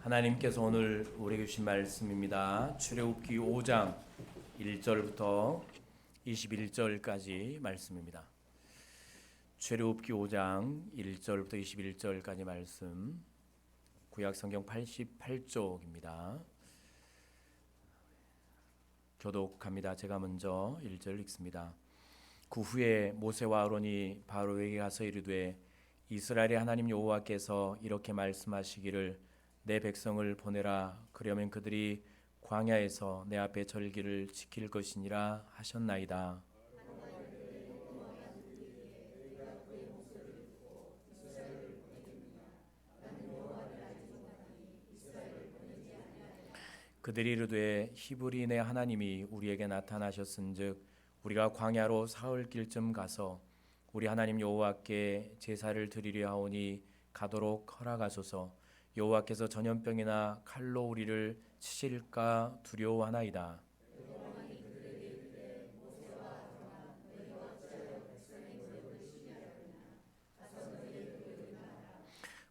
하나님께서 오늘 우리에게 주신 말씀입니다. 출애굽기 5장 1절부터 21절까지 말씀입니다. 출애굽기 5장 1절부터 21절까지 말씀, 구약성경 88쪽입니다. 교독합니다. 제가 먼저 1절 읽습니다. 그 후에 모세와 아론이 바로에게 가서 이르되 이스라엘의 하나님 여호와께서 이렇게 말씀하시기를 내 백성을 보내라. 그러면 그들이 광야에서 내 앞에 절기를 지킬 것이니라 하셨나이다. 그들이 이르되 히브리인의 하나님이 우리에게 나타나셨은즉 우리가 광야로 사흘 길쯤 가서 우리 하나님 여호와께 제사를 드리려 하오니 가도록 허락하소서. 여호와께서 전염병이나 칼로 우리를 치실까 두려워하나이다.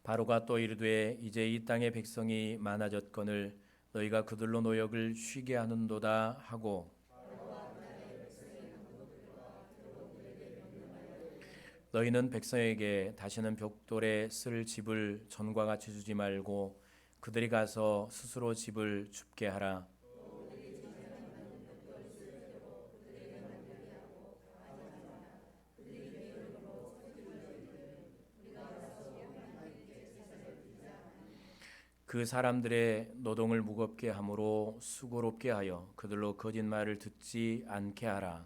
바로가 또 이르되 이제 이 땅의 백성이 많아졌거늘 너희가 그들로 노역을 쉬게 하는도다 하고, 너희는 백성에게 다시는 벽돌에 쓸 집을 전과 같이 주지 말고 그들이 가서 스스로 집을 줍게 하라. 그 사람들의 노동을 무겁게 함으로 수고롭게 하여 그들로 거짓말을 듣지 않게 하라.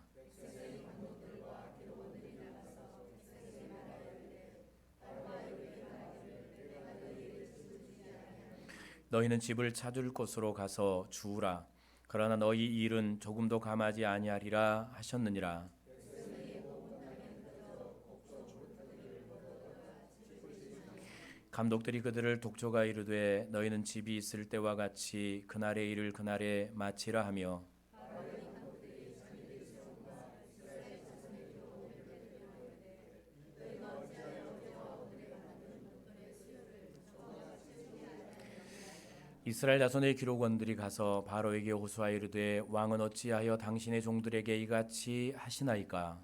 너희는 집을 찾을 곳으로 가서 주우라. 그러나 너희 일은 조금도 감하지 아니하리라 하셨느니라. 감독들이 그들을 독촉하 이르되 너희는 집이 있을 때와 같이 그날의 일을 그날에 마치라 하며, 이스라엘 자손의 기록원들이 가서 바로에게 호소하여 이르되 왕은 어찌하여 당신의 종들에게 이같이 하시나이까?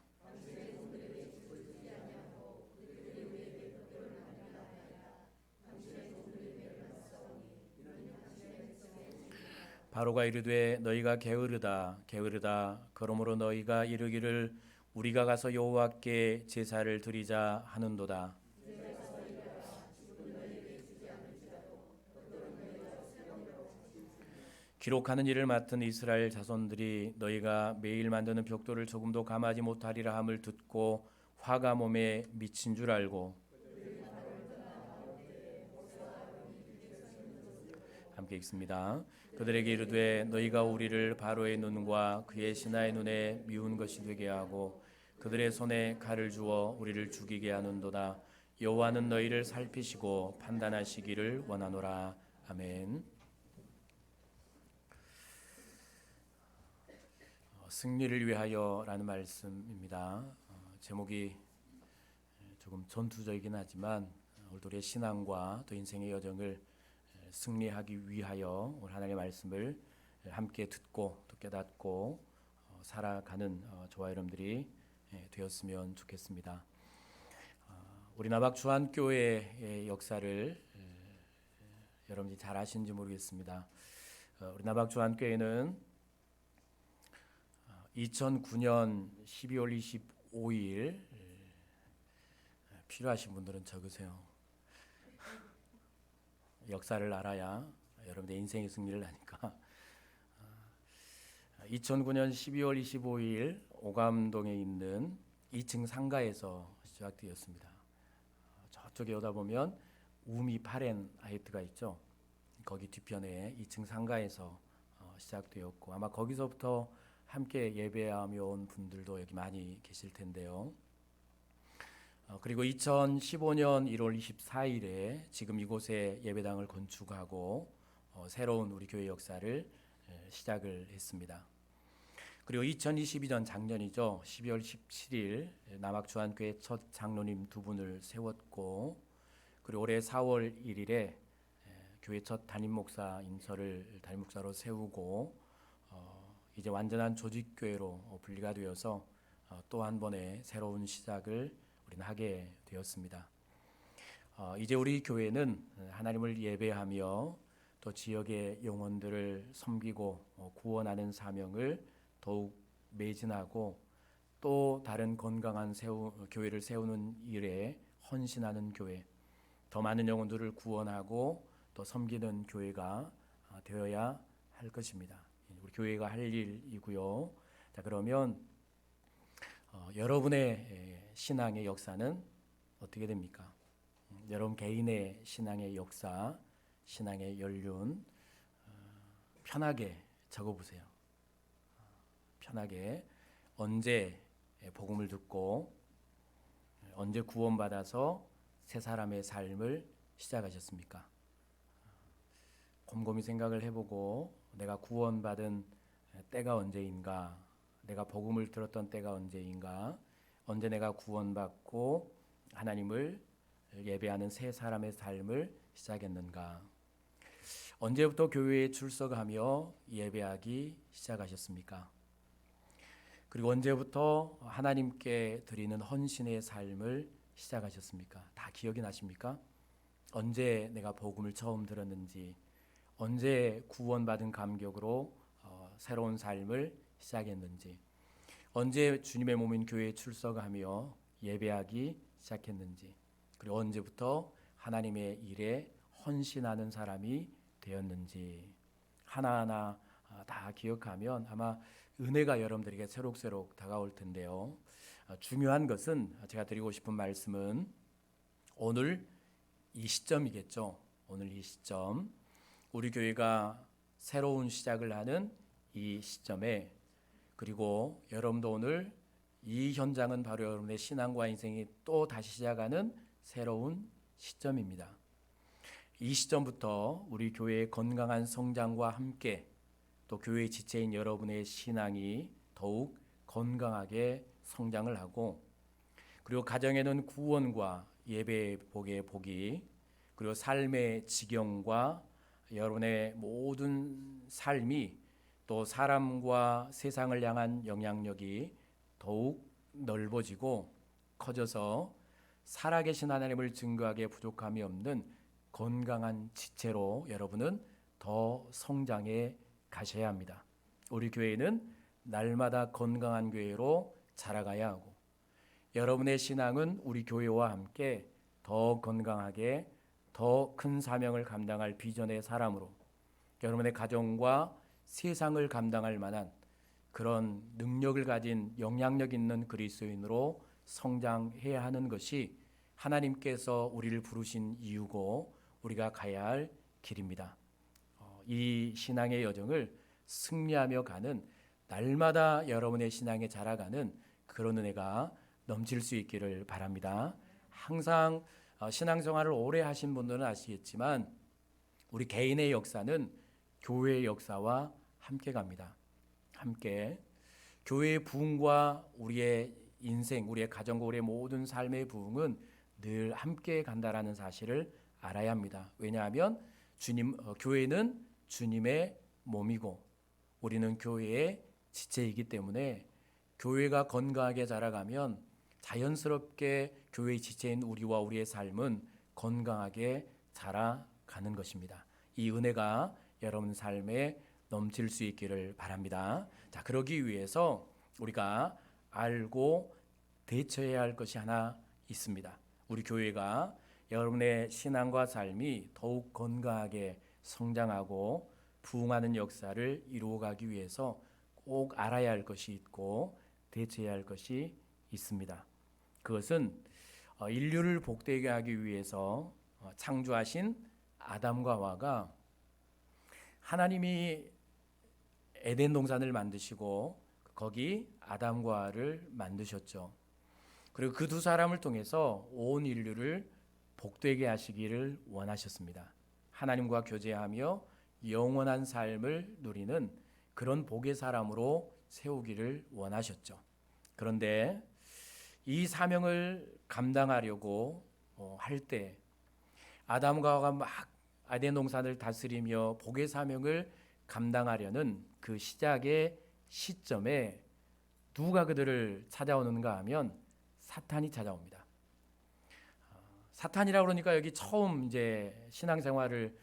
바로가 이르되 너희가 게으르다 게으르다. 그러므로 너희가 이르기를 우리가 가서 여호와께 제사를 드리자 하는도다. 기록하는 일을 맡은 이스라엘 자손들이 너희가 매일 만드는 벽돌을 조금도 감하지 못하리라 함을 듣고 화가 몸에 미친 줄 알고, 함께 읽습니다. 그들에게 이르되 너희가 우리를 바로의 눈과 그의 신하의 눈에 미운 것이 되게 하고 그들의 손에 칼을 주어 우리를 죽이게 하는도다. 여호와는 너희를 살피시고 판단하시기를 원하노라. 아멘. 승리를 위하여라는 말씀입니다. 제목이 조금 전투적이긴 하지만 우리의 신앙과 또 인생의 여정을 승리하기 위하여 오늘 하나님의 말씀을 함께 듣고 또 깨닫고 살아가는 저와 여러분들이 되었으면 좋겠습니다. 우리 나박 주한교회의 역사를 여러분들이 잘 아시는지 모르겠습니다. 우리 나박 주한교회는 2009년 12월 25일, 필요하신 분들은 적으세요. 역사를 알아야 여러분의 인생의 승리를 아니까. 2009년 12월 25일 오감동에 있는 2층 상가에서 시작되었습니다. 저쪽에 오다 보면 우미 파렌 하이트가 있죠. 거기 뒤편에 2층 상가에서 시작되었고 아마 거기서부터 함께 예배하며 온 분들도 여기 많이 계실 텐데요. 그리고 2015년 1월 24일에 지금 이곳에 예배당을 건축하고 새로운 우리 교회 역사를 시작을 했습니다. 그리고 2022년 작년이죠. 12월 17일 남학주한교회 첫 장로님 두 분을 세웠고, 그리고 올해 4월 1일에 교회 첫 담임 목사인 저를 담임 목사로 세우고 이제 완전한 조직 교회로 분리가 되어서 또 한 번의 새로운 시작을 우리는 하게 되었습니다. 이제 우리 교회는 하나님을 예배하며 또 지역의 영혼들을 섬기고 구원하는 사명을 더욱 매진하고 또 다른 건강한 교회를 세우는 일에 헌신하는 교회, 더 많은 영혼들을 구원하고 또 섬기는 교회가 되어야 할 것입니다. 우리 교회가 할 일이고요. 자, 그러면 여러분의 신앙의 역사는 어떻게 됩니까? 여러분 개인의 신앙의 역사, 신앙의 연륜 편하게 적어보세요. 편하게 언제 복음을 듣고 언제 구원받아서 새 사람의 삶을 시작하셨습니까? 곰곰이 생각을 해보고 내가 구원받은 때가 언제인가, 내가 복음을 들었던 때가 언제인가, 언제 내가 구원받고 하나님을 예배하는 새 사람의 삶을 시작했는가, 언제부터 교회에 출석하며 예배하기 시작하셨습니까? 그리고 언제부터 하나님께 드리는 헌신의 삶을 시작하셨습니까? 다 기억이 나십니까? 언제 내가 복음을 처음 들었는지, 언제 구원받은 감격으로 새로운 삶을 시작했는지, 언제 주님의 몸인 교회에 출석하며 예배하기 시작했는지, 그리고 언제부터 하나님의 일에 헌신하는 사람이 되었는지 하나하나 다 기억하면 아마 은혜가 여러분들에게 새록새록 다가올 텐데요. 중요한 것은 제가 드리고 싶은 말씀은 오늘 이 시점이겠죠. 오늘 이 시점, 우리 교회가 새로운 시작을 하는 이 시점에, 그리고 여러분도 오늘 이 현장은 바로 여러분의 신앙과 인생이 또 다시 시작하는 새로운 시점입니다. 이 시점부터 우리 교회의 건강한 성장과 함께 또 교회의 지체인 여러분의 신앙이 더욱 건강하게 성장을 하고, 그리고 가정에는 구원과 예배 복의 복이, 그리고 삶의 지경과 여러분의 모든 삶이 또 사람과 세상을 향한 영향력이 더욱 넓어지고 커져서 살아계신 하나님을 증거하기에 부족함이 없는 건강한 지체로 여러분은 더 성장해 가셔야 합니다. 우리 교회는 날마다 건강한 교회로 자라가야 하고, 여러분의 신앙은 우리 교회와 함께 더 건강하게 더 큰 사명을 감당할 비전의 사람으로, 여러분의 가정과 세상을 감당할 만한 그런 능력을 가진 영향력 있는 그리스도인으로 성장해야 하는 것이 하나님께서 우리를 부르신 이유고 우리가 가야 할 길입니다. 이 신앙의 여정을 승리하며 가는, 날마다 여러분의 신앙에 자라가는 그런 은혜가 넘칠 수 있기를 바랍니다. 항상 신앙생활을 오래 하신 분들은 아시겠지만 우리 개인의 역사는 교회의 역사와 함께 갑니다. 함께 교회의 부흥과 우리의 인생, 우리의 가정과 우리의 모든 삶의 부흥은 늘 함께 간다라는 사실을 알아야 합니다. 왜냐하면 교회는 주님의 몸이고 우리는 교회의 지체이기 때문에 교회가 건강하게 자라가면 자연스럽게 교회의 지체인 우리와 우리의 삶은 건강하게 자라가는 것입니다. 이 은혜가 여러분 삶에 넘칠 수 있기를 바랍니다. 자, 그러기 위해서 우리가 알고 대처해야 할 것이 하나 있습니다. 우리 교회가 여러분의 신앙과 삶이 더욱 건강하게 성장하고 부흥하는 역사를 이루어가기 위해서 꼭 알아야 할 것이 있고 대처해야 할 것이 있습니다. 그것은 인류를 복되게 하기 위해서 창조하신 아담과 하와가, 하나님이 에덴 동산을 만드시고 거기 아담과 하와를 만드셨죠. 그리고 그 두 사람을 통해서 온 인류를 복되게 하시기를 원하셨습니다. 하나님과 교제하며 영원한 삶을 누리는 그런 복의 사람으로 세우기를 원하셨죠. 그런데 이 사명을 감당하려고 할 때 아담과 하와가 막 아덴 동산을 다스리며 복의 사명을 감당하려는 그 시작의 시점에 누가 그들을 찾아오는가 하면 사탄이 찾아옵니다. 사탄이라고 그러니까 여기 처음 이제 신앙생활을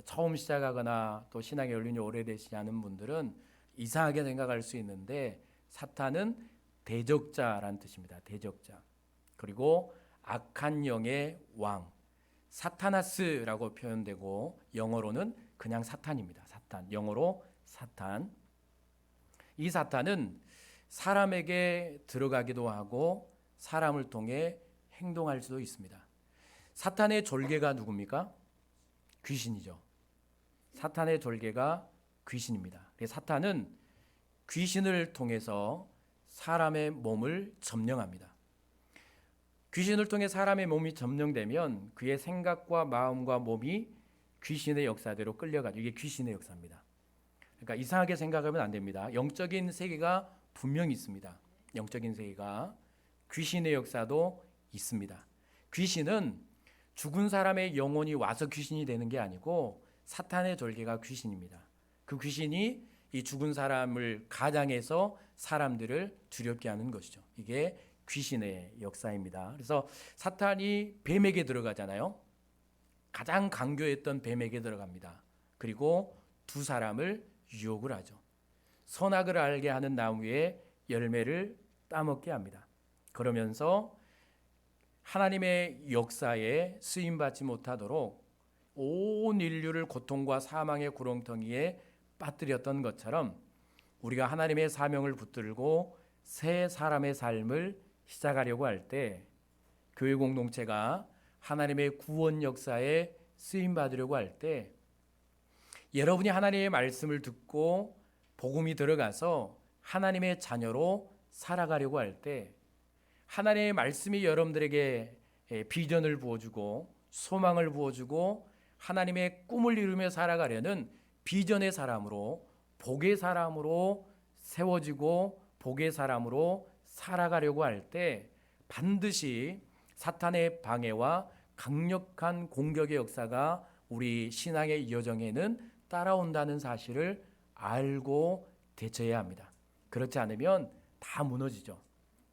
처음 시작하거나 또 신앙의 연륜이 오래되지 않은 분들은 이상하게 생각할 수 있는데, 사탄은 대적자라는 뜻입니다. 대적자. 그리고 악한 영의 왕, 사타나스라고 표현되고, 영어로는 그냥 사탄입니다. 사탄, 영어로 사탄. 이 사탄은 사람에게 들어가기도 하고 사람을 통해 행동할 수도 있습니다. 사탄의 졸개가 누굽니까? 귀신이죠. 사탄의 졸개가 귀신입니다. 사탄은 귀신을 통해서 사람의 몸을 점령합니다. 귀신을 통해 사람의 몸이 점령되면 그의 생각과 마음과 몸이 귀신의 역사대로 끌려가죠. 이게 귀신의 역사입니다. 그러니까 이상하게 생각하면 안 됩니다. 영적인 세계가 분명히 있습니다. 영적인 세계가, 귀신의 역사도 있습니다. 귀신은 죽은 사람의 영혼이 와서 귀신이 되는 게 아니고 사탄의 졸개가 귀신입니다. 그 귀신이 이 죽은 사람을 가장해서 사람들을 두렵게 하는 것이죠. 이게 귀신의 역사입니다. 그래서 사탄이 뱀에게 들어가잖아요. 가장 강교했던 뱀에게 들어갑니다. 그리고 두 사람을 유혹을 하죠. 선악을 알게 하는 나무의 열매를 따먹게 합니다. 그러면서 하나님의 역사에 쓰임받지 못하도록 온 인류를 고통과 사망의 구렁텅이에 빠뜨렸던 것처럼, 우리가 하나님의 사명을 붙들고 새 사람의 삶을 시작하려고 할 때, 교회 공동체가 하나님의 구원 역사에 쓰임받으려고 할 때, 여러분이 하나님의 말씀을 듣고 복음이 들어가서 하나님의 자녀로 살아가려고 할 때, 하나님의 말씀이 여러분들에게 비전을 부어주고 소망을 부어주고 하나님의 꿈을 이루며 살아가려는 비전의 사람으로, 복의 사람으로 세워지고 복의 사람으로 살아가려고 할 때, 반드시 사탄의 방해와 강력한 공격의 역사가 우리 신앙의 여정에는 따라온다는 사실을 알고 대처해야 합니다. 그렇지 않으면 다 무너지죠.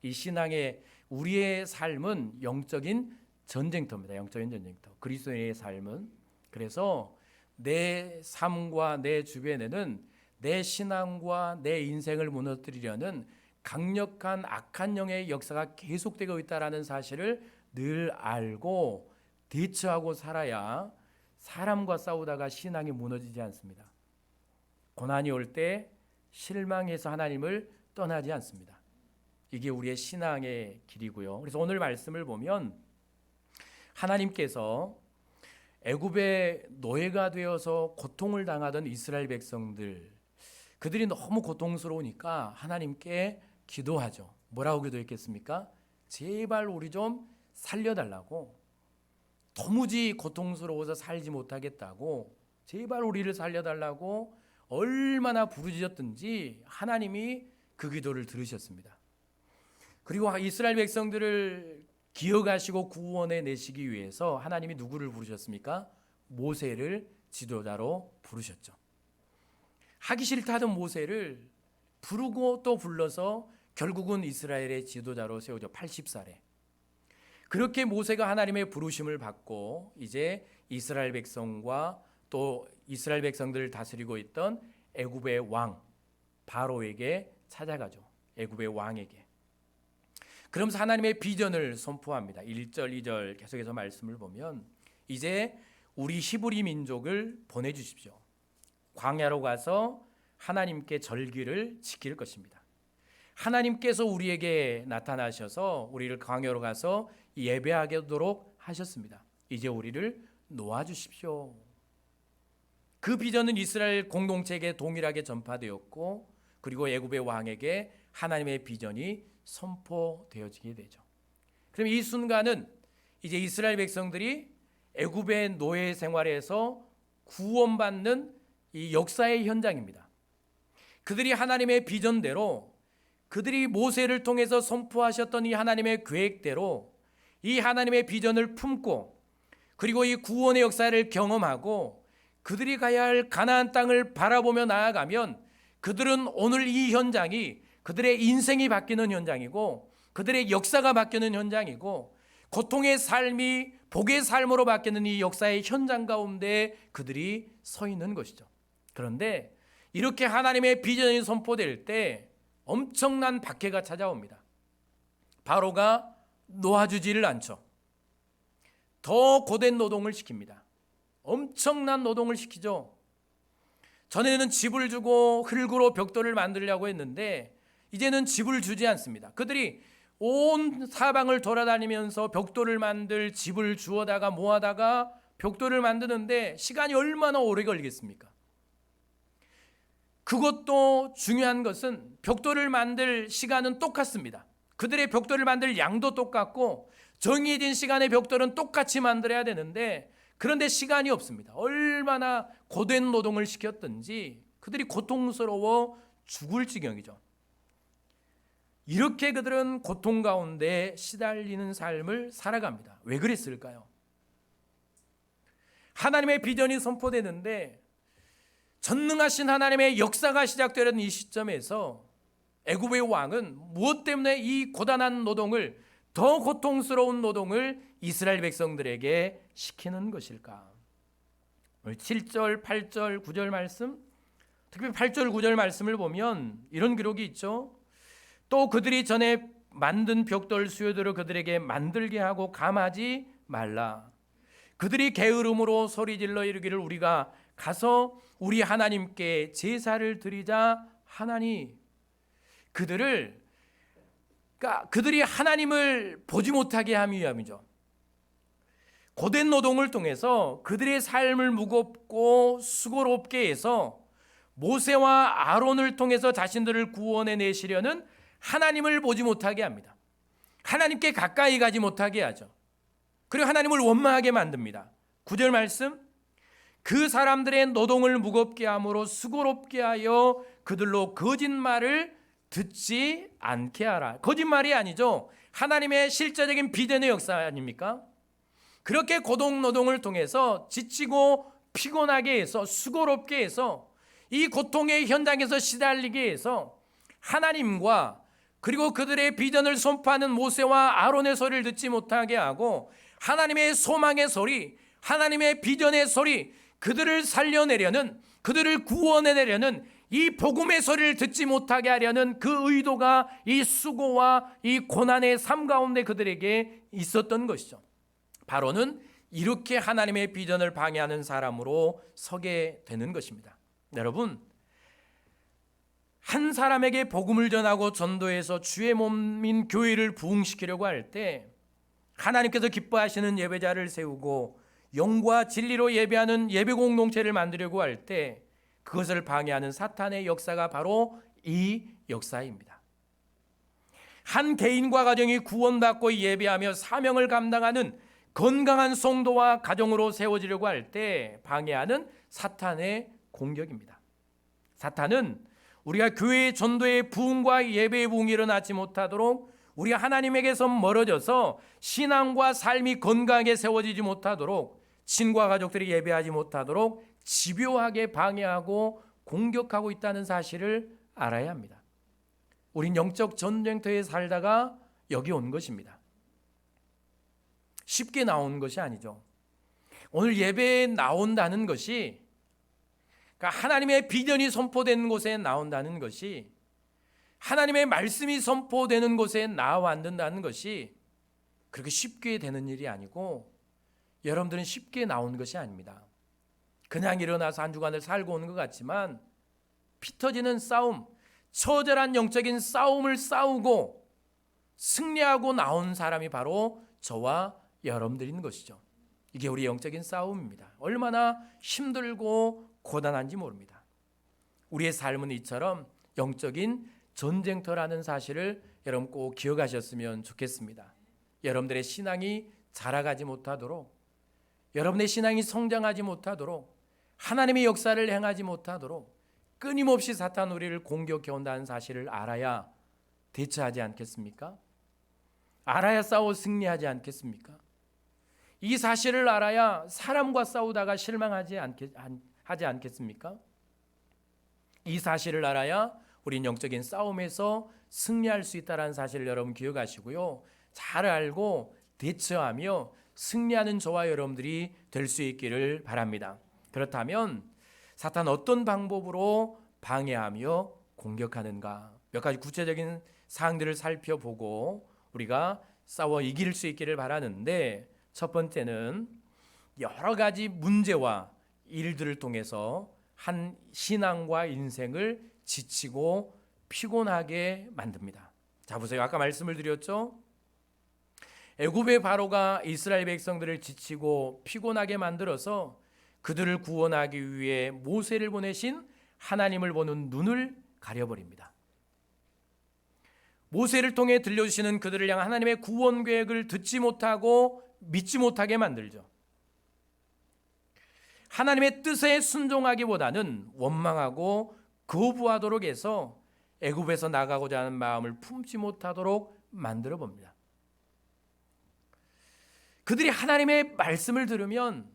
이 신앙의, 우리의 삶은 영적인 전쟁터입니다. 영적인 전쟁터. 그리스도인의 삶은. 그래서 내 삶과 내 주변에는 내 신앙과 내 인생을 무너뜨리려는 강력한 악한 영의 역사가 계속되고 있다는 사실을 늘 알고 대처하고 살아야 사람과 싸우다가 신앙이 무너지지 않습니다. 고난이 올 때 실망해서 하나님을 떠나지 않습니다. 이게 우리의 신앙의 길이고요. 그래서 오늘 말씀을 보면 하나님께서 애굽의 노예가 되어서 고통을 당하던 이스라엘 백성들, 그들이 너무 고통스러우니까 하나님께 기도하죠. 뭐라고 기도했겠습니까? 제발 우리 좀 살려달라고. 도무지 고통스러워서 살지 못하겠다고, 제발 우리를 살려달라고 얼마나 부르짖었든지 하나님이 그 기도를 들으셨습니다. 그리고 이스라엘 백성들을 기억하시고 구원해 내시기 위해서 하나님이 누구를 부르셨습니까? 모세를 지도자로 부르셨죠. 하기 싫다던 모세를 부르고 또 불러서 결국은 이스라엘의 지도자로 세우죠. 80살에. 그렇게 모세가 하나님의 부르심을 받고 이제 이스라엘 백성과 또 이스라엘 백성들을 다스리고 있던 애굽의 왕 바로에게 찾아가죠. 애굽의 왕에게. 그러면서 하나님의 비전을 선포합니다. 1절, 2절 계속해서 말씀을 보면, 이제 우리 히브리 민족을 보내주십시오. 광야로 가서 하나님께 절기를 지킬 것입니다. 하나님께서 우리에게 나타나셔서 우리를 광야로 가서 예배하도록 하셨습니다. 이제 우리를 놓아주십시오. 그 비전은 이스라엘 공동체에게 동일하게 전파되었고, 그리고 애굽의 왕에게 하나님의 비전이 선포되어지게 되죠. 그럼 이 순간은 이제 이스라엘 백성들이 애굽의 노예 생활에서 구원받는 이 역사의 현장입니다. 그들이 하나님의 비전대로, 그들이 모세를 통해서 선포하셨던 이 하나님의 계획대로 이 하나님의 비전을 품고 그리고 이 구원의 역사를 경험하고 그들이 가야 할 가나안 땅을 바라보며 나아가면 그들은 오늘 이 현장이 그들의 인생이 바뀌는 현장이고 그들의 역사가 바뀌는 현장이고 고통의 삶이 복의 삶으로 바뀌는 이 역사의 현장 가운데 그들이 서 있는 것이죠. 그런데 이렇게 하나님의 비전이 선포될 때 엄청난 박해가 찾아옵니다. 바로가 놓아주지를 않죠. 더 고된 노동을 시킵니다. 엄청난 노동을 시키죠. 전에는 집을 주고 흙으로 벽돌을 만들려고 했는데 이제는 집을 주지 않습니다. 그들이 온 사방을 돌아다니면서 벽돌을 만들 집을 주워다가 모아다가 벽돌을 만드는데 시간이 얼마나 오래 걸리겠습니까? 그것도 중요한 것은 벽돌을 만들 시간은 똑같습니다. 그들의 벽돌을 만들 양도 똑같고 정해진 시간의 벽돌은 똑같이 만들어야 되는데 그런데 시간이 없습니다. 얼마나 고된 노동을 시켰든지 그들이 고통스러워 죽을 지경이죠. 이렇게 그들은 고통 가운데 시달리는 삶을 살아갑니다. 왜 그랬을까요? 하나님의 비전이 선포되는데 전능하신 하나님의 역사가 시작되는 이 시점에서 애굽의 왕은 무엇 때문에 이 고단한 노동을, 더 고통스러운 노동을 이스라엘 백성들에게 시키는 것일까? 오늘 7절, 8절, 9절 말씀, 특히 8절, 9절 말씀을 보면 이런 기록이 있죠. 또 그들이 전에 만든 벽돌 수요대로 그들에게 만들게 하고 감하지 말라. 그들이 게으름으로 소리질러 이르기를 우리가 가서 우리 하나님께 제사를 드리자 하나니. 그들이 하나님을 보지 못하게 하기 위함이죠. 고된 노동을 통해서 그들의 삶을 무겁고 수고롭게 해서 모세와 아론을 통해서 자신들을 구원해 내시려는 하나님을 보지 못하게 합니다. 하나님께 가까이 가지 못하게 하죠. 그리고 하나님을 원망하게 만듭니다. 9절 말씀, 그 사람들의 노동을 무겁게 함으로 수고롭게 하여 그들로 거짓말을 듣지 않게 하라. 거짓말이 아니죠. 하나님의 실제적인 비전의 역사 아닙니까? 그렇게 고동 노동을 통해서 지치고 피곤하게 해서 수고롭게 해서 이 고통의 현장에서 시달리게 해서 하나님과 그리고 그들의 비전을 선포하는 모세와 아론의 소리를 듣지 못하게 하고 하나님의 소망의 소리, 하나님의 비전의 소리, 그들을 살려내려는, 그들을 구원해내려는 이 복음의 소리를 듣지 못하게 하려는 그 의도가 이 수고와 이 고난의 삶 가운데 그들에게 있었던 것이죠. 바로는 이렇게 하나님의 비전을 방해하는 사람으로 서게 되는 것입니다. 여러분, 한 사람에게 복음을 전하고 전도해서 주의 몸인 교회를 부흥시키려고 할 때 하나님께서 기뻐하시는 예배자를 세우고 영과 진리로 예배하는 예배 공동체를 만들려고 할 때 그것을 방해하는 사탄의 역사가 바로 이 역사입니다. 한 개인과 가정이 구원받고 예배하며 사명을 감당하는 건강한 성도와 가정으로 세워지려고 할 때 방해하는 사탄의 공격입니다. 사탄은 우리가 교회의 전도의 부흥과 예배의 부흥이 일어나지 못하도록, 우리가 하나님에게서 멀어져서 신앙과 삶이 건강하게 세워지지 못하도록, 친구와 가족들이 예배하지 못하도록 집요하게 방해하고 공격하고 있다는 사실을 알아야 합니다. 우린 영적 전쟁터에 살다가 여기 온 것입니다. 쉽게 나온 것이 아니죠. 오늘 예배에 나온다는 것이, 그러니까 하나님의 비전이 선포되는 곳에 나온다는 것이, 하나님의 말씀이 선포되는 곳에 나와앉는다는 것이 그렇게 쉽게 되는 일이 아니고, 여러분들은 쉽게 나온 것이 아닙니다. 그냥 일어나서 한 주간을 살고 오는 것 같지만 피 터지는 싸움, 처절한 영적인 싸움을 싸우고 승리하고 나온 사람이 바로 저와 여러분들인 것이죠. 이게 우리 영적인 싸움입니다. 얼마나 힘들고 고단한지 모릅니다. 우리의 삶은 이처럼 영적인 전쟁터라는 사실을 여러분 꼭 기억하셨으면 좋겠습니다. 여러분들의 신앙이 자라가지 못하도록, 여러분의 신앙이 성장하지 못하도록, 하나님의 역사를 행하지 못하도록 끊임없이 사탄 우리를 공격해 온다는 사실을 알아야 대처하지 않겠습니까? 알아야 싸워 승리하지 않겠습니까? 이 사실을 알아야 사람과 싸우다가 실망하지 하지 않겠습니까? 이 사실을 알아야 우린 영적인 싸움에서 승리할 수 있다는 사실을 여러분 기억하시고요. 잘 알고 대처하며 승리하는 저와 여러분들이 될 수 있기를 바랍니다. 그렇다면 사탄 어떤 방법으로 방해하며 공격하는가? 몇 가지 구체적인 사항들을 살펴보고 우리가 싸워 이길 수 있기를 바라는데, 첫 번째는 여러 가지 문제와 일들을 통해서 한 신앙과 인생을 지치고 피곤하게 만듭니다. 자, 보세요. 아까 말씀을 드렸죠? 애굽의 바로가 이스라엘 백성들을 지치고 피곤하게 만들어서 그들을 구원하기 위해 모세를 보내신 하나님을 보는 눈을 가려버립니다. 모세를 통해 들려주시는 그들을 향한 하나님의 구원 계획을 듣지 못하고 믿지 못하게 만들죠. 하나님의 뜻에 순종하기보다는 원망하고 거부하도록 해서 애굽에서 나가고자 하는 마음을 품지 못하도록 만들어 봅니다. 그들이 하나님의 말씀을 들으면,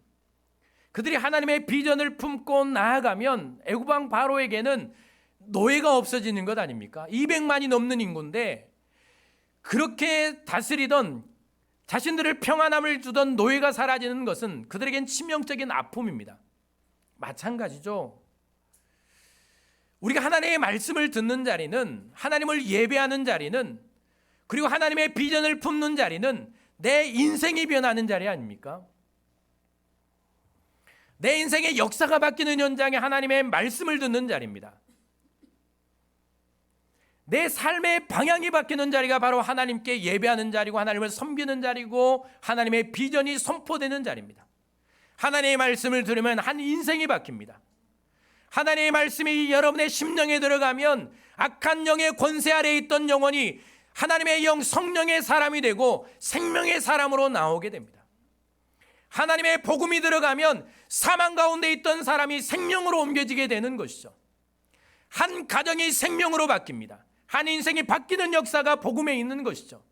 그들이 하나님의 비전을 품고 나아가면 애굽 왕 바로에게는 노예가 없어지는 것 아닙니까? 200만이 넘는 인구인데 그렇게 다스리던, 자신들을 평안함을 주던 노예가 사라지는 것은 그들에겐 치명적인 아픔입니다. 마찬가지죠. 우리가 하나님의 말씀을 듣는 자리는, 하나님을 예배하는 자리는, 그리고 하나님의 비전을 품는 자리는 내 인생이 변하는 자리 아닙니까? 내 인생의 역사가 바뀌는 현장에 하나님의 말씀을 듣는 자리입니다. 내 삶의 방향이 바뀌는 자리가 바로 하나님께 예배하는 자리고 하나님을 섬기는 자리고 하나님의 비전이 선포되는 자리입니다. 하나님의 말씀을 들으면 한 인생이 바뀝니다. 하나님의 말씀이 여러분의 심령에 들어가면 악한 영의 권세 아래에 있던 영혼이 하나님의 영 성령의 사람이 되고 생명의 사람으로 나오게 됩니다. 하나님의 복음이 들어가면 사망 가운데 있던 사람이 생명으로 옮겨지게 되는 것이죠. 한 가정이 생명으로 바뀝니다. 한 인생이 바뀌는 역사가 복음에 있는 것이죠.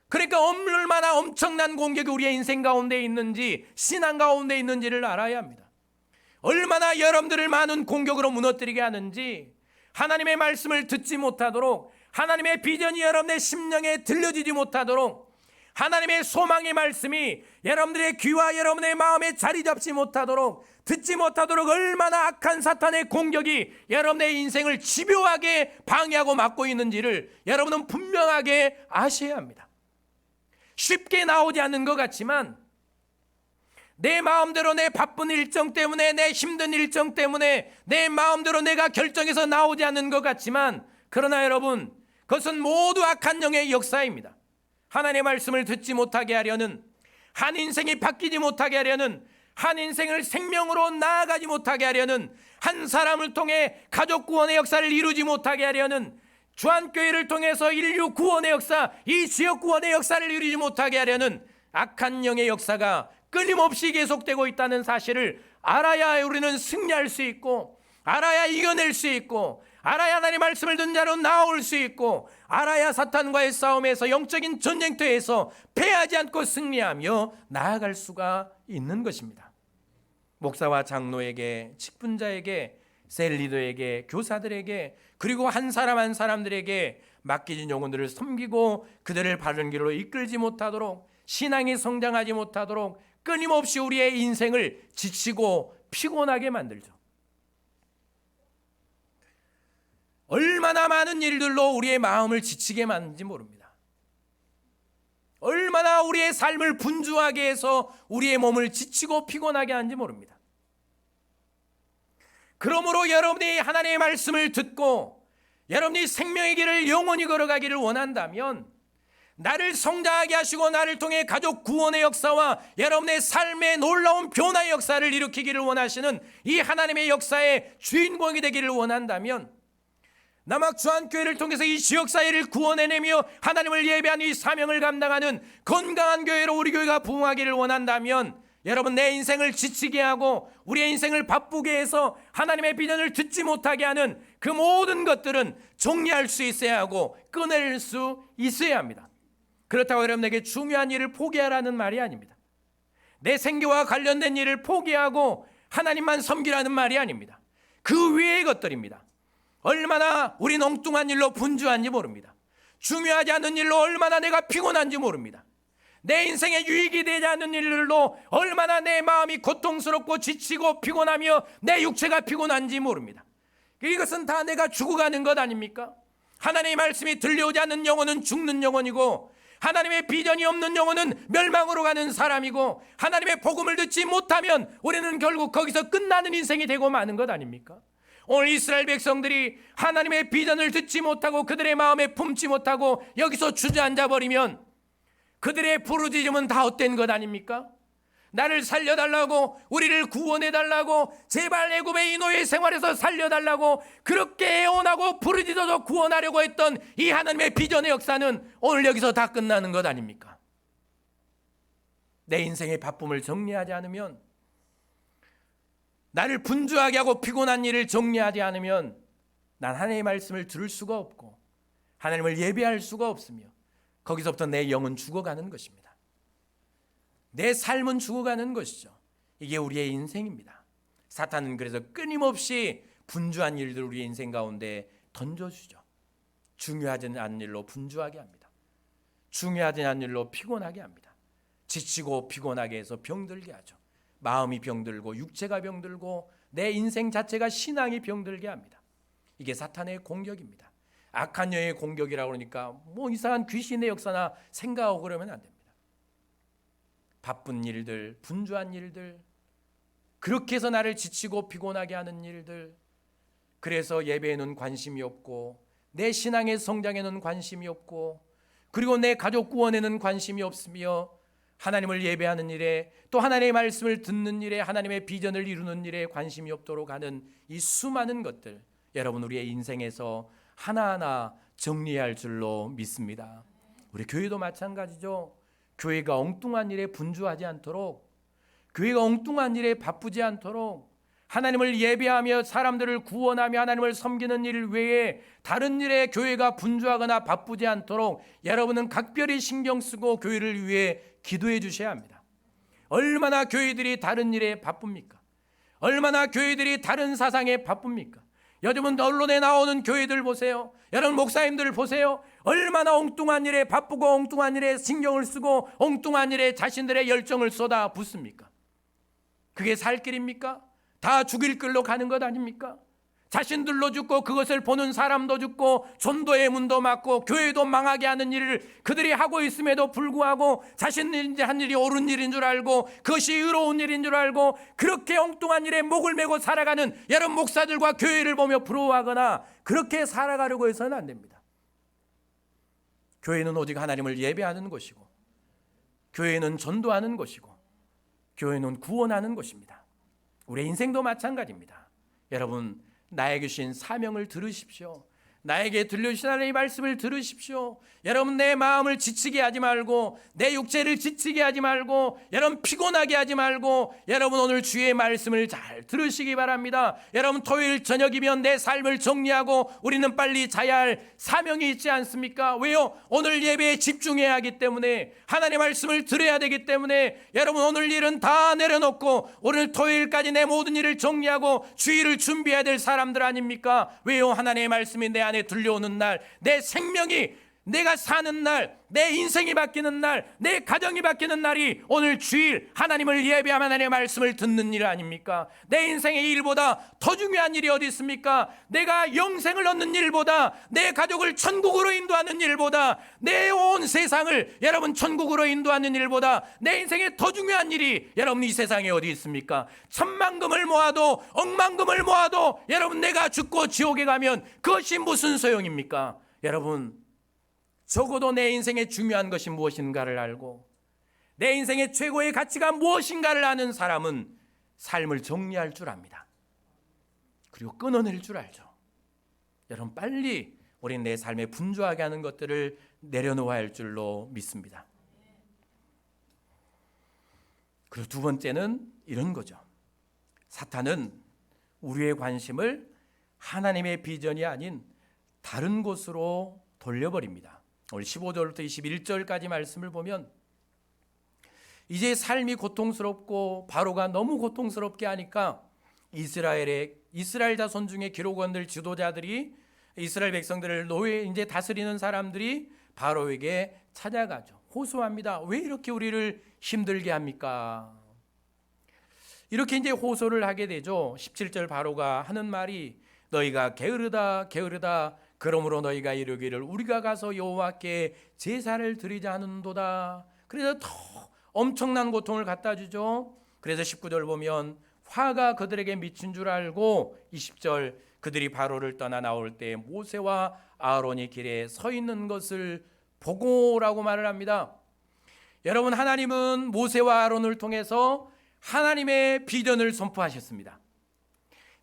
그러니까 얼마나 엄청난 공격이 우리의 인생 가운데 있는지, 신앙 가운데 있는지를 알아야 합니다. 얼마나 여러분들을 많은 공격으로 무너뜨리게 하는지, 하나님의 말씀을 듣지 못하도록, 하나님의 비전이 여러분의 심령에 들려지지 못하도록, 하나님의 소망의 말씀이 여러분들의 귀와 여러분의 마음에 자리 잡지 못하도록, 듣지 못하도록 얼마나 악한 사탄의 공격이 여러분의 인생을 집요하게 방해하고 막고 있는지를 여러분은 분명하게 아셔야 합니다. 쉽게 나오지 않는 것 같지만, 내 마음대로 내 바쁜 일정 때문에, 내 힘든 일정 때문에 내 마음대로 내가 결정해서 나오지 않는 것 같지만, 그러나 여러분, 그것은 모두 악한 영의 역사입니다. 하나님의 말씀을 듣지 못하게 하려는, 한 인생이 바뀌지 못하게 하려는, 한 인생을 생명으로 나아가지 못하게 하려는, 한 사람을 통해 가족 구원의 역사를 이루지 못하게 하려는, 주한교회를 통해서 인류 구원의 역사, 이 지역 구원의 역사를 이루지 못하게 하려는 악한 영의 역사가 끊임없이 계속되고 있다는 사실을 알아야 우리는 승리할 수 있고, 알아야 이겨낼 수 있고, 알아야 하나님의 말씀을 듣는 자로 나올 수 있고, 알아야 사탄과의 싸움에서, 영적인 전쟁터에서 패하지 않고 승리하며 나아갈 수가 있는 것입니다. 목사와 장로에게, 직분자에게, 셀리더에게, 교사들에게, 그리고 한 사람 한 사람들에게 맡겨진 영혼들을 섬기고 그들을 바른 길로 이끌지 못하도록, 신앙이 성장하지 못하도록 끊임없이 우리의 인생을 지치고 피곤하게 만들죠. 얼마나 많은 일들로 우리의 마음을 지치게 만드는지 모릅니다. 얼마나 우리의 삶을 분주하게 해서 우리의 몸을 지치고 피곤하게 하는지 모릅니다. 그러므로 여러분이 하나님의 말씀을 듣고 여러분이 생명의 길을 영원히 걸어가기를 원한다면, 나를 성장하게 하시고 나를 통해 가족 구원의 역사와 여러분의 삶의 놀라운 변화의 역사를 일으키기를 원하시는 이 하나님의 역사의 주인공이 되기를 원한다면, 남학 주한교회를 통해서 이 지역사회를 구원해내며 하나님을 예배하는 이 사명을 감당하는 건강한 교회로 우리 교회가 부흥하기를 원한다면, 여러분, 내 인생을 지치게 하고 우리의 인생을 바쁘게 해서 하나님의 비전을 듣지 못하게 하는 그 모든 것들은 정리할 수 있어야 하고 끊을 수 있어야 합니다. 그렇다고 여러분에게 중요한 일을 포기하라는 말이 아닙니다. 내 생계와 관련된 일을 포기하고 하나님만 섬기라는 말이 아닙니다. 그 외의 것들입니다. 얼마나 우린 엉뚱한 일로 분주한지 모릅니다. 중요하지 않은 일로 얼마나 내가 피곤한지 모릅니다. 내 인생에 유익이 되지 않는 일들로 얼마나 내 마음이 고통스럽고 지치고 피곤하며 내 육체가 피곤한지 모릅니다. 이것은 다 내가 죽어가는 것 아닙니까? 하나님의 말씀이 들려오지 않는 영혼은 죽는 영혼이고, 하나님의 비전이 없는 영혼은 멸망으로 가는 사람이고, 하나님의 복음을 듣지 못하면 우리는 결국 거기서 끝나는 인생이 되고 마는 것 아닙니까? 오늘 이스라엘 백성들이 하나님의 비전을 듣지 못하고 그들의 마음에 품지 못하고 여기서 주저앉아 버리면 그들의 부르짖음은 다 헛된 것 아닙니까? 나를 살려달라고, 우리를 구원해달라고, 제발 애굽의 이 노예 생활에서 살려달라고 그렇게 애원하고 부르짖어서 구원하려고 했던 이 하나님의 비전의 역사는 오늘 여기서 다 끝나는 것 아닙니까? 내 인생의 바쁨을 정리하지 않으면, 나를 분주하게 하고 피곤한 일을 정리하지 않으면 난 하나님의 말씀을 들을 수가 없고 하나님을 예배할 수가 없으며 거기서부터 내 영은 죽어가는 것입니다. 내 삶은 죽어가는 것이죠. 이게 우리의 인생입니다. 사탄은 그래서 끊임없이 분주한 일들을 우리의 인생 가운데 던져주죠. 중요하지 않은 일로 분주하게 합니다. 중요하지 않은 일로 피곤하게 합니다. 지치고 피곤하게 해서 병들게 하죠. 마음이 병들고 육체가 병들고 내 인생 자체가 신앙이 병들게 합니다. 이게 사탄의 공격입니다. 악한 영의 공격이라고 그러니까 뭐 이상한 귀신의 역사나 생각하고 그러면 안 됩니다. 바쁜 일들, 분주한 일들, 그렇게 해서 나를 지치고 피곤하게 하는 일들, 그래서 예배에는 관심이 없고 내 신앙의 성장에는 관심이 없고 그리고 내 가족 구원에는 관심이 없으며 하나님을 예배하는 일에, 또 하나님의 말씀을 듣는 일에, 하나님의 비전을 이루는 일에 관심이 없도록 하는 이 수많은 것들, 여러분 우리의 인생에서 하나하나 정리할 줄로 믿습니다. 우리 교회도 마찬가지죠. 교회가 엉뚱한 일에 분주하지 않도록, 교회가 엉뚱한 일에 바쁘지 않도록, 하나님을 예배하며 사람들을 구원하며 하나님을 섬기는 일 외에 다른 일에 교회가 분주하거나 바쁘지 않도록 여러분은 각별히 신경 쓰고 교회를 위해 기도해 주셔야 합니다. 얼마나 교회들이 다른 일에 바쁩니까? 얼마나 교회들이 다른 사상에 바쁩니까? 요즘은 언론에 나오는 교회들 보세요. 여러분 목사님들 보세요. 얼마나 엉뚱한 일에 바쁘고 엉뚱한 일에 신경을 쓰고 엉뚱한 일에 자신들의 열정을 쏟아 붓습니까? 그게 살 길입니까? 다 죽일 길로 가는 것 아닙니까? 자신들도 죽고 그것을 보는 사람도 죽고 전도의 문도 막고 교회도 망하게 하는 일을 그들이 하고 있음에도 불구하고 자신들이 한 일이 옳은 일인 줄 알고 그것이 의로운 일인 줄 알고 그렇게 엉뚱한 일에 목을 메고 살아가는 여러분 목사들과 교회를 보며 부러워하거나 그렇게 살아가려고 해서는 안 됩니다. 교회는 오직 하나님을 예배하는 곳이고, 교회는 전도하는 곳이고, 교회는 구원하는 곳입니다. 우리의 인생도 마찬가지입니다. 여러분 나에게 주신 사명을 들으십시오. 나에게 들려주신 하나님의 말씀을 들으십시오. 여러분 내 마음을 지치게 하지 말고 내 육체를 지치게 하지 말고 여러분 피곤하게 하지 말고 여러분 오늘 주의 말씀을 잘 들으시기 바랍니다. 여러분 토요일 저녁이면 내 삶을 정리하고 우리는 빨리 자야 할 사명이 있지 않습니까? 왜요? 오늘 예배에 집중해야 하기 때문에, 하나님의 말씀을 들어야 되기 때문에 여러분 오늘 일은 다 내려놓고 오늘 토요일까지 내 모든 일을 정리하고 주일을 준비해야 될 사람들 아닙니까? 왜요? 하나님의 말씀이 내 안에 들려오는 날, 내 생명이, 내가 사는 날, 내 인생이 바뀌는 날, 내 가정이 바뀌는 날이 오늘 주일 하나님을 예배하며 하나님의 말씀을 듣는 일 아닙니까? 내 인생의 일보다 더 중요한 일이 어디 있습니까? 내가 영생을 얻는 일보다, 내 가족을 천국으로 인도하는 일보다, 내 온 세상을 여러분 천국으로 인도하는 일보다 내 인생에 더 중요한 일이 여러분 이 세상에 어디 있습니까? 천만금을 모아도 억만금을 모아도 여러분 내가 죽고 지옥에 가면 그것이 무슨 소용입니까? 여러분 적어도 내 인생에 중요한 것이 무엇인가를 알고 내 인생의 최고의 가치가 무엇인가를 아는 사람은 삶을 정리할 줄 압니다. 그리고 끊어낼 줄 알죠. 여러분 빨리 우리는 내 삶에 분주하게 하는 것들을 내려놓아야 할 줄로 믿습니다. 그리고 두 번째는 이런 거죠. 사탄은 우리의 관심을 하나님의 비전이 아닌 다른 곳으로 돌려버립니다. 오늘 15절부터 21절까지 말씀을 보면 이제 삶이 고통스럽고 바로가 너무 고통스럽게 하니까 이스라엘 자손 중에 기록원들 지도자들이 이스라엘 백성들을 이제 다스리는 사람들이 바로에게 찾아가죠. 호소합니다. 왜 이렇게 우리를 힘들게 합니까? 이렇게 이제 호소를 하게 되죠. 17절 바로가 하는 말이 너희가 게으르다 게으르다 그러므로 너희가 이르기를 우리가 가서 여호와께 제사를 드리자 하는도다. 그래서 더 엄청난 고통을 갖다 주죠. 그래서 19절 보면 화가 그들에게 미친 줄 알고 20절 그들이 바로를 떠나 나올 때 모세와 아론이 길에 서 있는 것을 보고라고 말을 합니다. 여러분, 하나님은 모세와 아론을 통해서 하나님의 비전을 선포하셨습니다.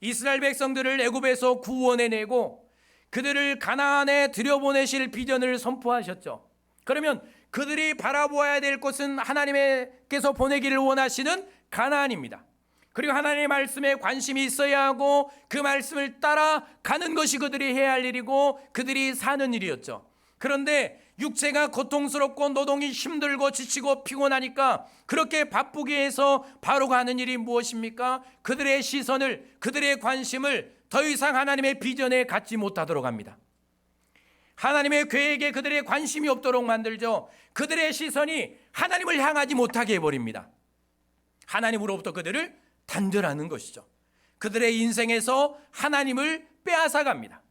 이스라엘 백성들을 애굽에서 구원해내고 그들을 가나안에 들여보내실 비전을 선포하셨죠. 그러면 그들이 바라보아야 될 곳은 하나님께서 보내기를 원하시는 가나안입니다. 그리고 하나님의 말씀에 관심이 있어야 하고 그 말씀을 따라가는 것이 그들이 해야 할 일이고 그들이 사는 일이었죠. 그런데 육체가 고통스럽고 노동이 힘들고 지치고 피곤하니까 그렇게 바쁘게 해서 바로가 하는 일이 무엇입니까? 그들의 시선을, 그들의 관심을 더 이상 하나님의 비전에 갖지 못하도록 합니다. 하나님의 계획에 그들의 관심이 없도록 만들죠. 그들의 시선이 하나님을 향하지 못하게 해버립니다. 하나님으로부터 그들을 단절하는 것이죠. 그들의 인생에서 하나님을 빼앗아갑니다.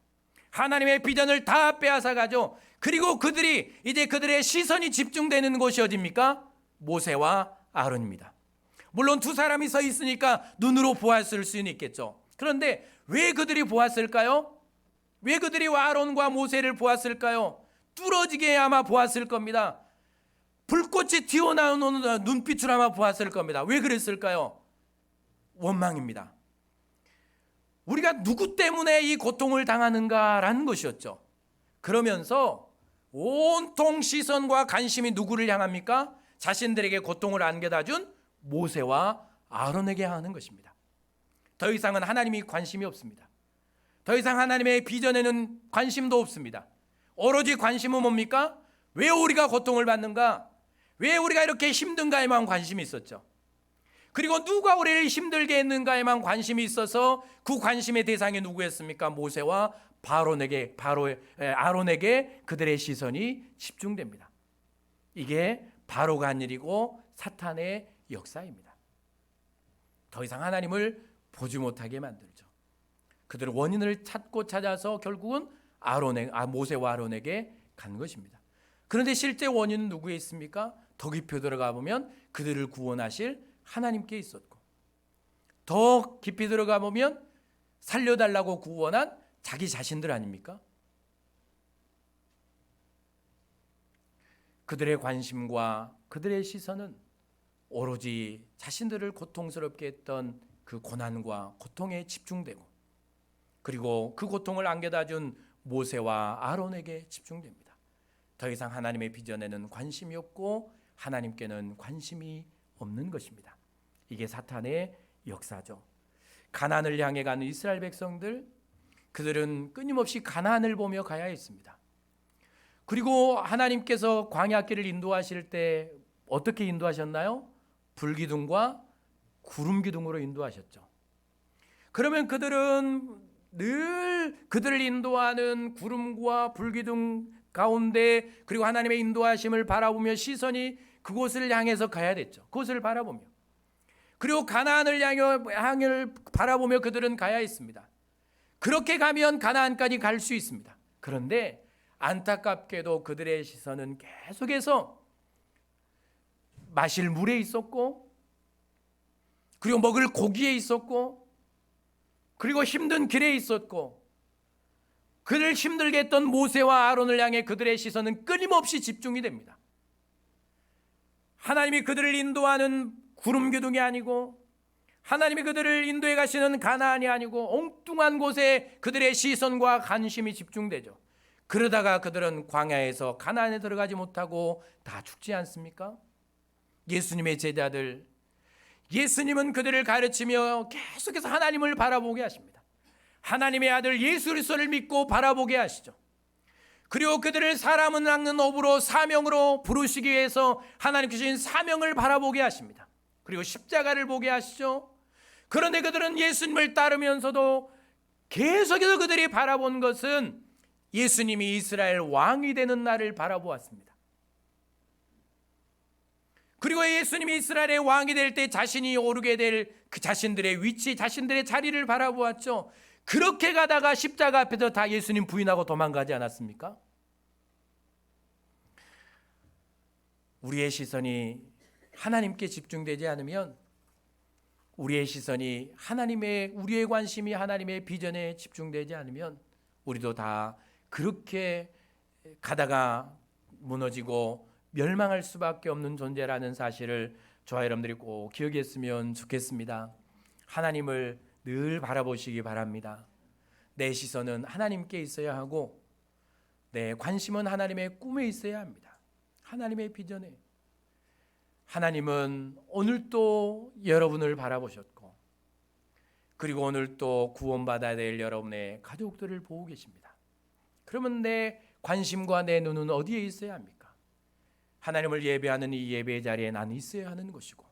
하나님의 비전을 다 빼앗아가죠. 그리고 그들이 이제 그들의 시선이 집중되는 곳이 어디입니까? 모세와 아론입니다. 물론 두 사람이 서 있으니까 눈으로 보았을 수는 있겠죠. 그런데 왜 그들이 보았을까요? 왜 그들이 아론과 모세를 보았을까요? 뚫어지게 아마 보았을 겁니다. 불꽃이 튀어나오는 눈빛을 아마 보았을 겁니다. 왜 그랬을까요? 원망입니다. 우리가 누구 때문에 이 고통을 당하는가라는 것이었죠. 그러면서 온통 시선과 관심이 누구를 향합니까? 자신들에게 고통을 안겨다 준 모세와 아론에게 하는 것입니다. 더 이상은 하나님이 관심이 없습니다. 더 이상 하나님의 비전에는 관심도 없습니다. 오로지 관심은 뭡니까? 왜 우리가 고통을 받는가? 왜 우리가 이렇게 힘든가에만 관심이 있었죠. 그리고 누가 우리를 힘들게 했는가에만 관심이 있어서 그 관심의 대상이 누구였습니까? 모세와 아론에게 그들의 시선이 집중됩니다. 이게 바로가 한 일이고 사탄의 역사입니다. 더 이상 하나님을 보지 못하게 만들죠. 그들은 원인을 찾고 찾아서 결국은 모세와 아론에게 간 것입니다. 그런데 실제 원인은 누구에 있습니까? 더 깊이 들어가 보면 그들을 구원하실 하나님께 있었고, 더 깊이 들어가 보면 살려달라고 구원한 자기 자신들 아닙니까? 그들의 관심과 그들의 시선은 오로지 자신들을 고통스럽게 했던 그 고난과 고통에 집중되고, 그리고 그 고통을 안겨다 준 모세와 아론에게 집중됩니다. 더 이상 하나님의 비전에는 관심이 없고 하나님께는 관심이 없는 것입니다. 이게 사탄의 역사죠. 가나안을 향해 가는 이스라엘 백성들, 그들은 끊임없이 가나안을 보며 가야 했습니다. 그리고 하나님께서 광야길을 인도하실 때 어떻게 인도하셨나요? 불기둥과 구름기둥으로 인도하셨죠. 그러면 그들은 늘 그들을 인도하는 구름과 불기둥 가운데, 그리고 하나님의 인도하심을 바라보며 시선이 그곳을 향해서 가야 됐죠. 그곳을 바라보며, 그리고 가나안을 향해 바라보며 그들은 가야 했습니다. 그렇게 가면 가나안까지 갈 수 있습니다. 그런데 안타깝게도 그들의 시선은 계속해서 마실 물에 있었고, 그리고 먹을 고기에 있었고, 그리고 힘든 길에 있었고, 그를 힘들게 했던 모세와 아론을 향해 그들의 시선은 끊임없이 집중이 됩니다. 하나님이 그들을 인도하는 구름기둥이 아니고, 하나님이 그들을 인도해 가시는 가나안이 아니고, 엉뚱한 곳에 그들의 시선과 관심이 집중되죠. 그러다가 그들은 광야에서 가나안에 들어가지 못하고 다 죽지 않습니까? 예수님의 제자들, 예수님은 그들을 가르치며 계속해서 하나님을 바라보게 하십니다. 하나님의 아들 예수 그리스도를 믿고 바라보게 하시죠. 그리고 그들을 사람은 낚는 업으로 사명으로 부르시기 위해서 하나님께서 주신 사명을 바라보게 하십니다. 그리고 십자가를 보게 하시죠. 그런데 그들은 예수님을 따르면서도 계속해서 그들이 바라본 것은 예수님이 이스라엘 왕이 되는 날을 바라보았습니다. 그리고 예수님이 이스라엘의 왕이 될 때 자신이 오르게 될 그 자신들의 위치, 자신들의 자리를 바라보았죠. 그렇게 가다가 십자가 앞에서 다 예수님 부인하고 도망가지 않았습니까? 우리의 시선이 하나님께 집중되지 않으면, 우리의 시선이 우리의 관심이 하나님의 비전에 집중되지 않으면 우리도 다 그렇게 가다가 무너지고 멸망할 수밖에 없는 존재라는 사실을 저와 여러분들이 꼭 기억했으면 좋겠습니다. 하나님을 늘 바라보시기 바랍니다. 내 시선은 하나님께 있어야 하고 내 관심은 하나님의 꿈에 있어야 합니다. 하나님의 비전에. 하나님은 오늘 또 여러분을 바라보셨고, 그리고 오늘 또 구원받아야 될 여러분의 가족들을 보고 계십니다. 그러면 내 관심과 내 눈은 어디에 있어야 합니까? 하나님을 예배하는 이 예배의 자리에 나는 있어야 하는 것이고,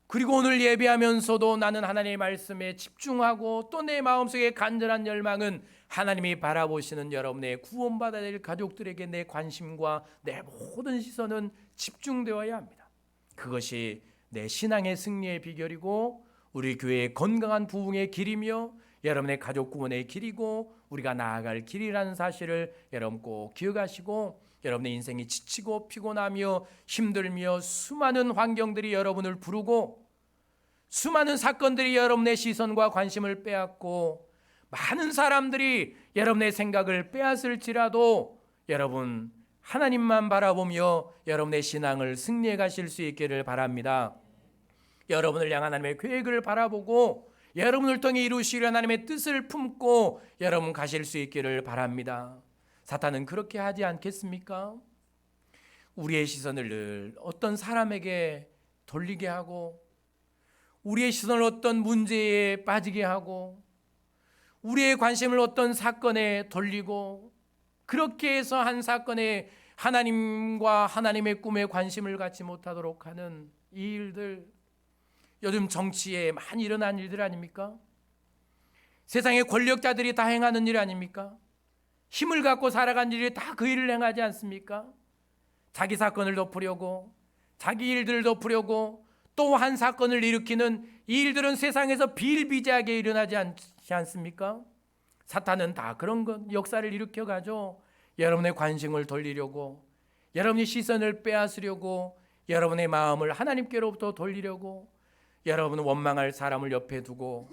그리고 오늘 예배하면서도 나는 하나님의 말씀에 집중하고 또 내 마음속에 간절한 열망은 하나님이 바라보시는 여러분의 구원받아야 될 가족들에게 내 관심과 내 모든 시선은 집중되어야 합니다. 그것이 내 신앙의 승리의 비결이고 우리 교회의 건강한 부흥의 길이며 여러분의 가족 구원의 길이고 우리가 나아갈 길이라는 사실을 여러분 꼭 기억하시고, 여러분의 인생이 지치고 피곤하며 힘들며 수많은 환경들이 여러분을 부르고 수많은 사건들이 여러분의 시선과 관심을 빼앗고 많은 사람들이 여러분의 생각을 빼앗을지라도 여러분 하나님만 바라보며 여러분의 신앙을 승리해 가실 수 있기를 바랍니다. 여러분을 향한 하나님의 계획을 바라보고 여러분을 통해 이루실 하나님의 뜻을 품고 여러분 가실 수 있기를 바랍니다. 사탄은 그렇게 하지 않겠습니까? 우리의 시선을 늘 어떤 사람에게 돌리게 하고, 우리의 시선을 어떤 문제에 빠지게 하고, 우리의 관심을 어떤 사건에 돌리고, 그렇게 해서 한 사건에 하나님과 하나님의 꿈에 관심을 갖지 못하도록 하는 이 일들, 요즘 정치에 많이 일어난 일들 아닙니까? 세상의 권력자들이 다 행하는 일 아닙니까? 힘을 갖고 살아간 일이 다 그 일을 행하지 않습니까? 자기 사건을 덮으려고, 자기 일들을 덮으려고 또 한 사건을 일으키는 이 일들은 세상에서 비일비재하게 일어나지 않지 않습니까? 사탄은 다 그런 것, 역사를 일으켜가지고 여러분의 관심을 돌리려고, 여러분의 시선을 빼앗으려고, 여러분의 마음을 하나님께로부터 돌리려고, 여러분 원망할 사람을 옆에 두고,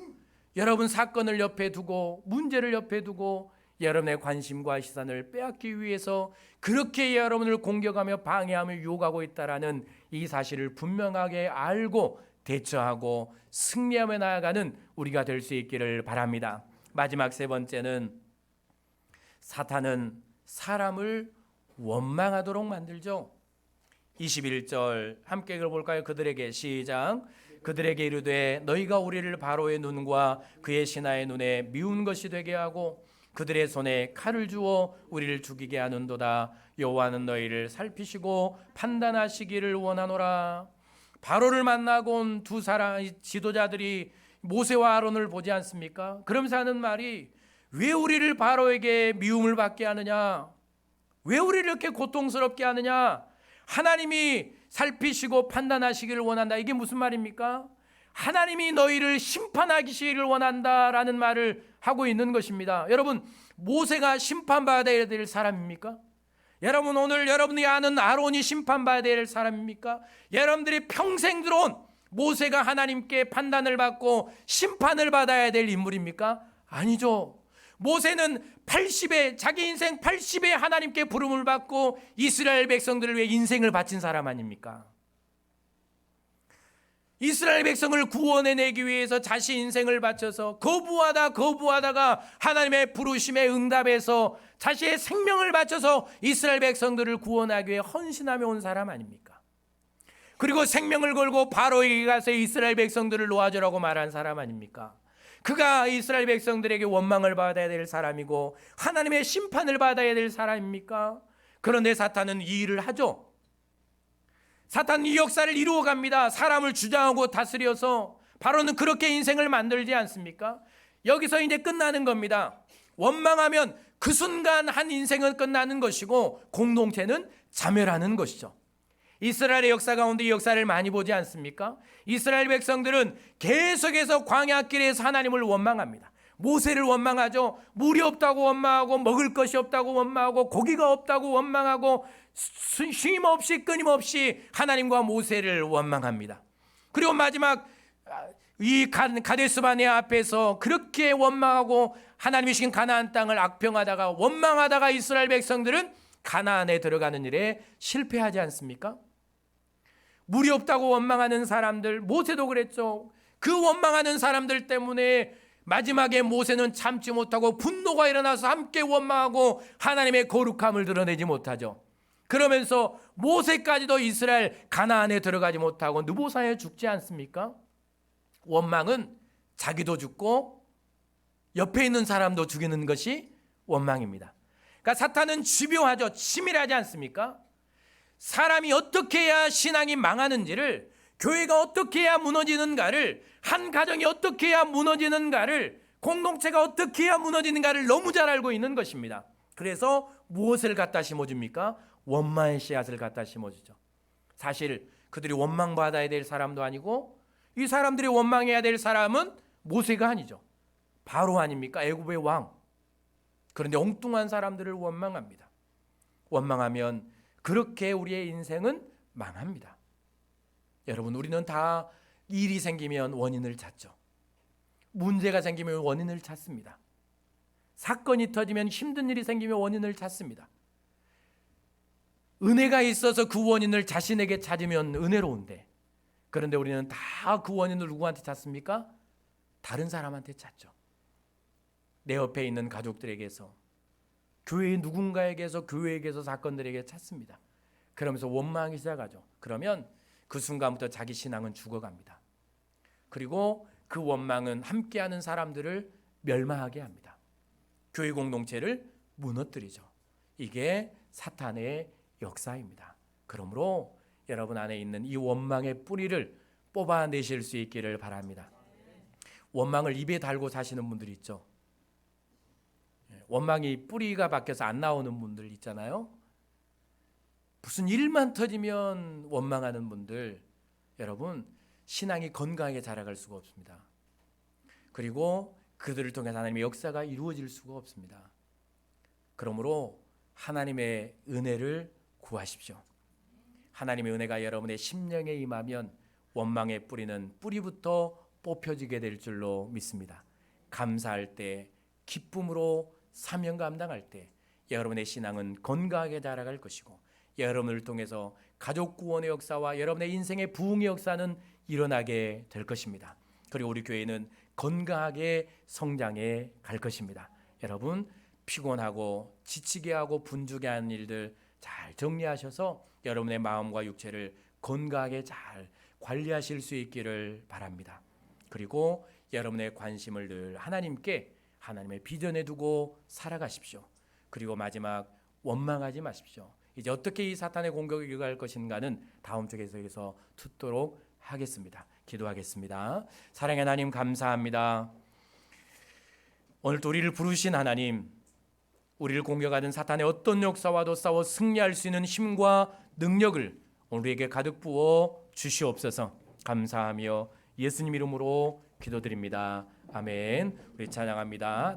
여러분 사건을 옆에 두고, 문제를 옆에 두고 여러분의 관심과 시선을 빼앗기 위해서 그렇게 여러분을 공격하며 방해하며 유혹하고 있다라는 이 사실을 분명하게 알고 대처하고 승리하며 나아가는 우리가 될 수 있기를 바랍니다. 마지막 세 번째는 사탄은 사람을 원망하도록 만들죠. 21절 함께 읽어볼까요? 그들에게 시작. 그들에게 이르되 너희가 우리를 바로의 눈과 그의 신하의 눈에 미운 것이 되게 하고 그들의 손에 칼을 주어 우리를 죽이게 하는도다. 여호와는 너희를 살피시고 판단하시기를 원하노라. 바로를 만나고 온 두 사람 지도자들이 모세와 아론을 보지 않습니까? 그러면서 하는 말이, 왜 우리를 바로에게 미움을 받게 하느냐? 왜 우리를 이렇게 고통스럽게 하느냐? 하나님이 살피시고 판단하시기를 원한다. 이게 무슨 말입니까? 하나님이 너희를 심판하시기를 원한다라는 말을 하고 있는 것입니다. 여러분, 모세가 심판받아야 될 사람입니까? 여러분, 오늘 여러분이 아는 아론이 심판받아야 될 사람입니까? 여러분들이 평생 들어온 모세가 하나님께 판단을 받고 심판을 받아야 될 인물입니까? 아니죠. 모세는 80에 자기 인생 80에 하나님께 부름을 받고 이스라엘 백성들을 위해 인생을 바친 사람 아닙니까? 이스라엘 백성을 구원해내기 위해서 자신 인생을 바쳐서 거부하다가 하나님의 부르심에 응답해서 자신의 생명을 바쳐서 이스라엘 백성들을 구원하기 위해 헌신하며 온 사람 아닙니까? 그리고 생명을 걸고 바로에게 가서 이스라엘 백성들을 놓아주라고 말한 사람 아닙니까? 그가 이스라엘 백성들에게 원망을 받아야 될 사람이고 하나님의 심판을 받아야 될 사람입니까? 그런데 사탄은 이 일을 하죠. 사탄은 이 역사를 이루어 갑니다. 사람을 주장하고 다스려서 바로는 그렇게 인생을 만들지 않습니까? 여기서 이제 끝나는 겁니다. 원망하면 그 순간 한 인생은 끝나는 것이고 공동체는 자멸하는 것이죠. 이스라엘의 역사 가운데 이 역사를 많이 보지 않습니까? 이스라엘 백성들은 계속해서 광야길에서 하나님을 원망합니다. 모세를 원망하죠. 물이 없다고 원망하고 먹을 것이 없다고 원망하고 고기가 없다고 원망하고 쉼없이 끊임없이 하나님과 모세를 원망합니다. 그리고 마지막 이 가데스바네 앞에서 그렇게 원망하고 하나님이 주신 가나안 땅을 악평하다가 원망하다가 이스라엘 백성들은 가나안에 들어가는 일에 실패하지 않습니까? 물이 없다고 원망하는 사람들, 모세도 그랬죠. 그 원망하는 사람들 때문에 마지막에 모세는 참지 못하고 분노가 일어나서 함께 원망하고 하나님의 거룩함을 드러내지 못하죠. 그러면서 모세까지도 이스라엘 가나안에 들어가지 못하고 느보산에 죽지 않습니까? 원망은 자기도 죽고 옆에 있는 사람도 죽이는 것이 원망입니다. 그러니까 사탄은 집요하죠. 치밀하지 않습니까? 사람이 어떻게 해야 신앙이 망하는지를, 교회가 어떻게 해야 무너지는가를, 한 가정이 어떻게 해야 무너지는가를, 공동체가 어떻게 해야 무너지는가를 너무 잘 알고 있는 것입니다. 그래서 무엇을 갖다 심어줍니까? 원망의 씨앗을 갖다 심어주죠. 사실 그들이 원망받아야 될 사람도 아니고 이 사람들이 원망해야 될 사람은 모세가 아니죠. 바로 아닙니까? 애굽의 왕. 그런데 엉뚱한 사람들을 원망합니다. 원망하면 그렇게 우리의 인생은 망합니다. 여러분, 우리는 다 일이 생기면 원인을 찾죠. 문제가 생기면 원인을 찾습니다. 사건이 터지면 힘든 일이 생기면 원인을 찾습니다. 은혜가 있어서 그 원인을 자신에게 찾으면 은혜로운데, 그런데 우리는 다 그 원인을 누구한테 찾습니까? 다른 사람한테 찾죠. 내 옆에 있는 가족들에게서, 교회의 누군가에게서, 교회에게서, 사건들에게 찾습니다. 그러면서 원망하기 시작하죠. 그러면 그 순간부터 자기 신앙은 죽어갑니다. 그리고 그 원망은 함께하는 사람들을 멸망하게 합니다. 교회 공동체를 무너뜨리죠. 이게 사탄의 역사입니다. 그러므로 여러분 안에 있는 이 원망의 뿌리를 뽑아내실 수 있기를 바랍니다. 원망을 입에 달고 사시는 분들이 있죠. 원망이 뿌리가 박혀서 안 나오는 분들 있잖아요. 무슨 일만 터지면 원망하는 분들, 여러분 신앙이 건강하게 자라갈 수가 없습니다. 그리고 그들을 통해서 하나님의 역사가 이루어질 수가 없습니다. 그러므로 하나님의 은혜를 구하십시오. 하나님의 은혜가 여러분의 심령에 임하면 원망의 뿌리는 뿌리부터 뽑혀지게 될 줄로 믿습니다. 감사할 때, 기쁨으로 사명 감당할 때 여러분의 신앙은 건강하게 자라갈 것이고, 여러분을 통해서 가족 구원의 역사와 여러분의 인생의 부흥의 역사는 일어나게 될 것입니다. 그리고 우리 교회는 건강하게 성장해 갈 것입니다. 여러분, 피곤하고 지치게 하고 분주게 하는 일들 잘 정리하셔서 여러분의 마음과 육체를 건강하게 잘 관리하실 수 있기를 바랍니다. 그리고 여러분의 관심을 늘 하나님께, 하나님의 비전에 두고 살아가십시오. 그리고 마지막, 원망하지 마십시오. 이제 어떻게 이 사탄의 공격을 이겨갈 것인가는 다음 주 계속해서 듣도록 하겠습니다. 기도하겠습니다. 사랑의 하나님, 감사합니다. 오늘도 우리를 부르신 하나님, 우리를 공격하는 사탄의 어떤 역사와도 싸워 승리할 수 있는 힘과 능력을 우리에게 가득 부어 주시옵소서. 감사하며 예수님 이름으로 기도드립니다. 아멘. 우리 찬양합니다.